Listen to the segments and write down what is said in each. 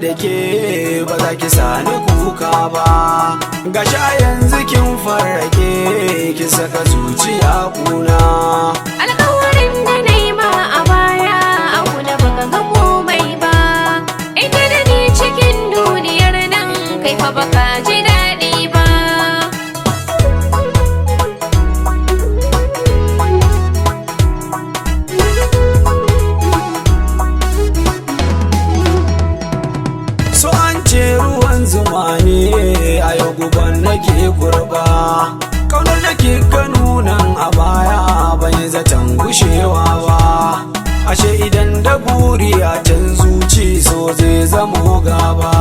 da ke ba za ki sani kuka ba. Gasha yanzu kin farrake ki saka zuciya kuna. Alƙawarin da na yi ma a baya abu da baka ga komai ba. Ita da ni cikin duniyar nan kai fa baka ji daɗi ba. So an ce ruwan zuma ne a yau guban nake kurba. Kaunar da ke nunan a baya ban zaton gushewa ba. Ashe idan da buri a can zuci so zai zamo gaba.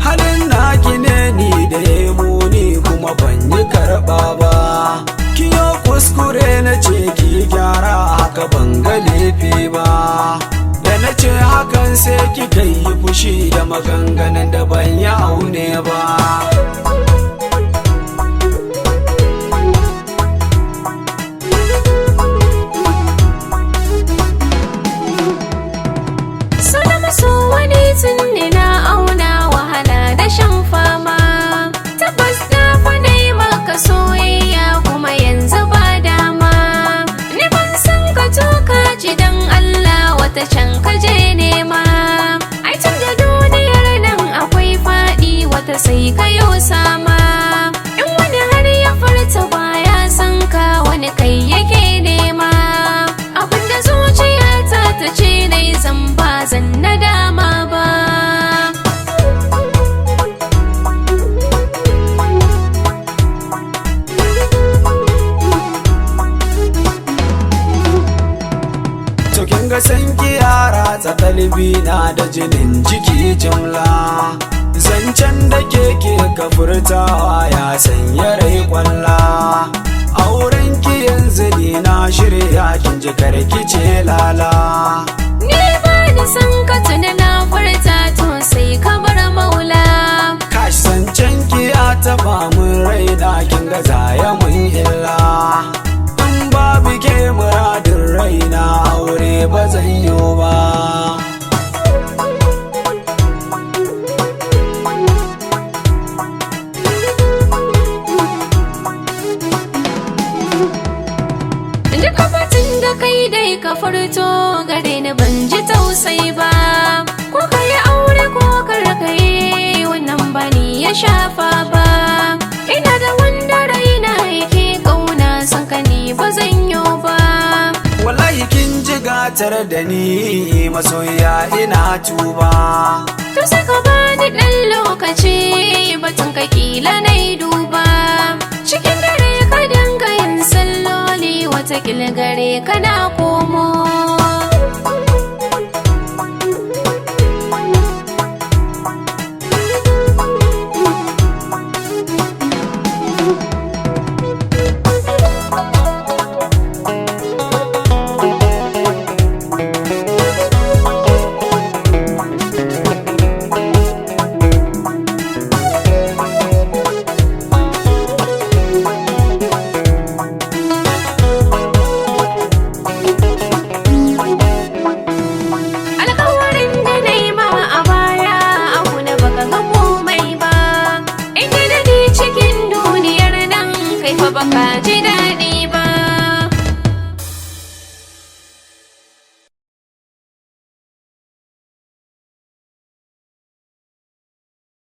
Halin naki ne ni da ya muni kuma ban yi karɓa ba. Kiyo kuskure na ce ki gyara haka ban ga laifi ba. Da na ce hakan sai kika yi fushi da maganganun da ban yi aune ba. So wani tunni na auna wahala da shan fama. Tabbas na faɗai maka soyayya kuma yanzu ba dama. Ni ban san ka toka ci dan Allah wata can ka je nema. Ai tun da duniyar nan akwai faɗi wata sai ka yo sama. In wani har ya furta baya san ka wani kai yake nema. Abinda zuciyata ta ce dai zan ba zan nadama ba. To kin ga san ki yara tsakalbi na da jinin jiki jimla. Zancen da ke ka furtawa ya sanya rai kwalla. Auren ki yanzu ni na shirya kin ji karki ce lala. Ni ba ni san ka tuni na furta to sai ka bar maula. Kash zancen ki ya taba mun raina kin ga zaya mun illa. In babu ke muradin raina aure ba zan yi ba. Duka batun da kai dai ka furto gare ni ban ji tausai ba. Ko ka yi aure ko kar ka yi wannan ba ni ya shafa ba. Ina da wanda raina yake kauna san ka ni ba zan yi ba. Wallahi kin ji gatar da ni masoya ina tuba. To sai ka bani ɗan lokaci batun ka kila na yi duba. Cikin dare ka dinga yin salloli wata gare ka na komo. Baka ji daɗi ba.